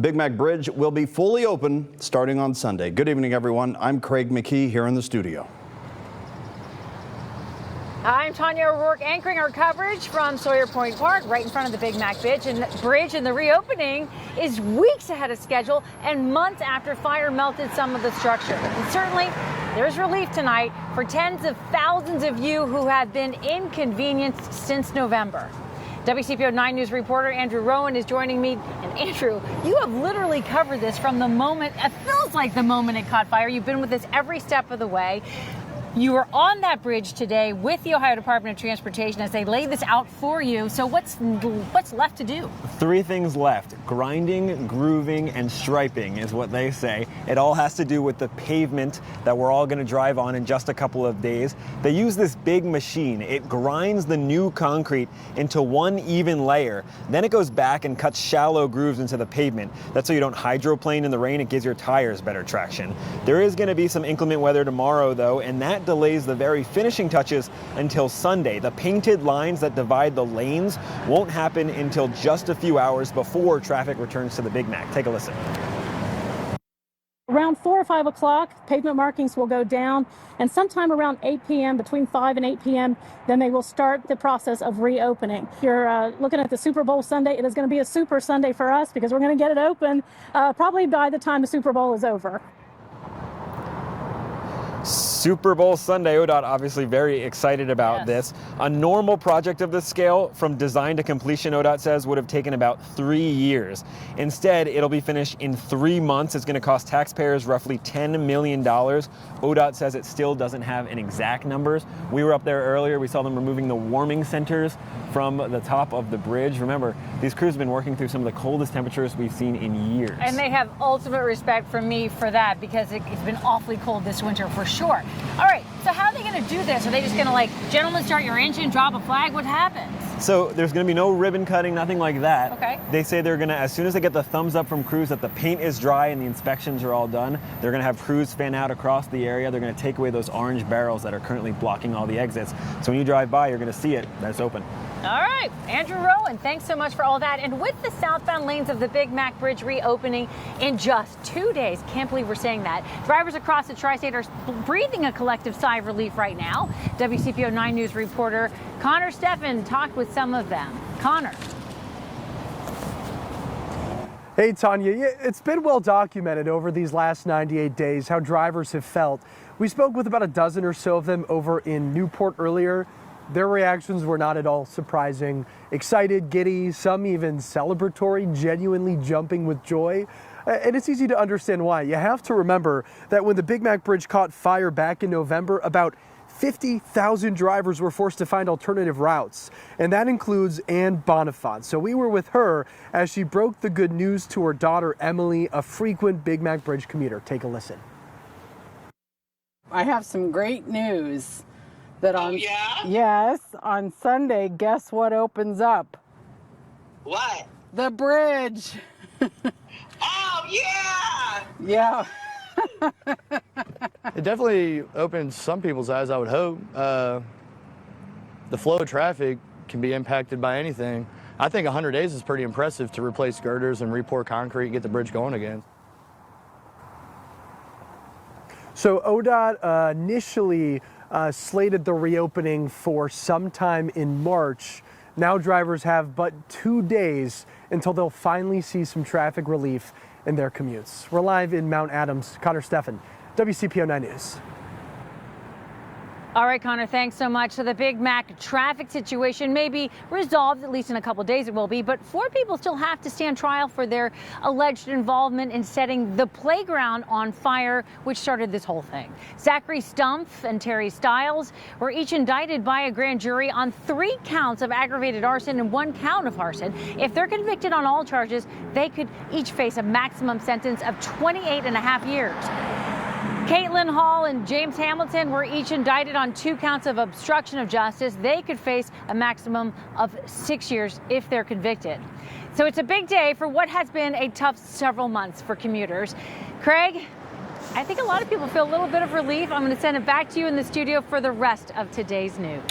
Big Mac Bridge will be fully open starting on Sunday. Good evening, everyone. I'm Craig McKee here in the studio. I'm Tanya O'Rourke, anchoring our coverage from Sawyer Point Park, right in front of the Big Mac Bridge. And the reopening is weeks ahead of schedule and months after fire melted some of the structure. And certainly, there's relief tonight for tens of thousands of you who have been inconvenienced since November. WCPO 9 News reporter Andrew Rowan is joining me. And Andrew, you have literally covered this from the moment, it feels like the moment it caught fire. You've been with us every step of the way. You were on that bridge today with the Ohio Department of Transportation as they laid this out for you. So what's left to do? Three things left. Grinding, grooving, and striping is what they say. It all has to do with the pavement that we're all going to drive on in just a couple of days. They use this big machine. It grinds the new concrete into one even layer. Then it goes back and cuts shallow grooves into the pavement. That's so you don't hydroplane in the rain. It gives your tires better traction. There is going to be some inclement weather tomorrow, though, and that delays the very finishing touches until Sunday. The painted lines that divide the lanes won't happen until just a few hours before traffic returns to the Big Mac. Take a listen. Around 4 or 5 o'clock, pavement markings will go down, and sometime around 8 p.m., between 5 and 8 p.m., then they will start the process of reopening. If you're looking at the Super Bowl Sunday, it is going to be a super Sunday for us because we're going to get it open probably by the time the Super Bowl is over. Super Bowl Sunday. ODOT obviously very excited about this. A normal project of this scale, from design to completion, ODOT says, would have taken about 3 years. Instead, it'll be finished in 3 months. It's going to cost taxpayers roughly $10 million. ODOT says it still doesn't have an exact numbers. We were up there earlier. We saw them removing the warming centers from the top of the bridge. Remember, these crews have been working through some of the coldest temperatures we've seen in years. And they have ultimate respect from me for that because it's been awfully cold this winter for sure. All right, so how are they going to do this? Are they just going to, gentlemen, start your engine, drop a flag? What happens? So there's going to be no ribbon cutting, nothing like that. Okay. They say they're going to, as soon as they get the thumbs up from crews that the paint is dry and the inspections are all done, they're going to have crews fan out across the area. They're going to take away those orange barrels that are currently blocking all the exits. So when you drive by, you're going to see it, that it's open. All right, Andrew Rowan, thanks so much for all that. And with the southbound lanes of the Big Mac Bridge reopening in just 2 days, can't believe we're saying that, drivers across the tri-state are breathing a collective sigh of relief right now. WCPO 9 News reporter Connor Steffen talked with some of them. Connor. Hey, Tanya, it's been well documented over these last 98 days how drivers have felt. We spoke with about a dozen or so of them over in Newport earlier. Their reactions were not at all surprising. Excited, giddy, some even celebratory, genuinely jumping with joy. And it's easy to understand why. You have to remember that when the Big Mac Bridge caught fire back in November, about 50,000 drivers were forced to find alternative routes. And that includes Ann Bonifant. So we were with her as she broke the good news to her daughter, Emily, a frequent Big Mac Bridge commuter. Take a listen. I have some great news. Yes, on Sunday, guess what opens up? What? The bridge. Oh, yeah! Yeah. It definitely opens some people's eyes, I would hope. The flow of traffic can be impacted by anything. I think 100 days is pretty impressive to replace girders and re-pour concrete and get the bridge going again. So ODOT initially slated the reopening for sometime in March. Now drivers have but 2 days until they'll finally see some traffic relief in their commutes. We're live in Mount Adams. Connor Steffen, WCPO 9 News. All right, Connor, thanks so much. So the Big Mac traffic situation may be resolved, at least in a couple days it will be, but 4 people still have to stand trial for their alleged involvement in setting the playground on fire, which started this whole thing. Zachary Stumpf and Terry Stiles were each indicted by a grand jury on 3 counts of aggravated arson and 1 count of arson. If they're convicted on all charges, they could each face a maximum sentence of 28.5 years. Caitlin Hall and James Hamilton were each indicted on 2 counts of obstruction of justice. They could face a maximum of 6 years if they're convicted. So it's a big day for what has been a tough several months for commuters. Craig, I think a lot of people feel a little bit of relief. I'm going to send it back to you in the studio for the rest of today's news.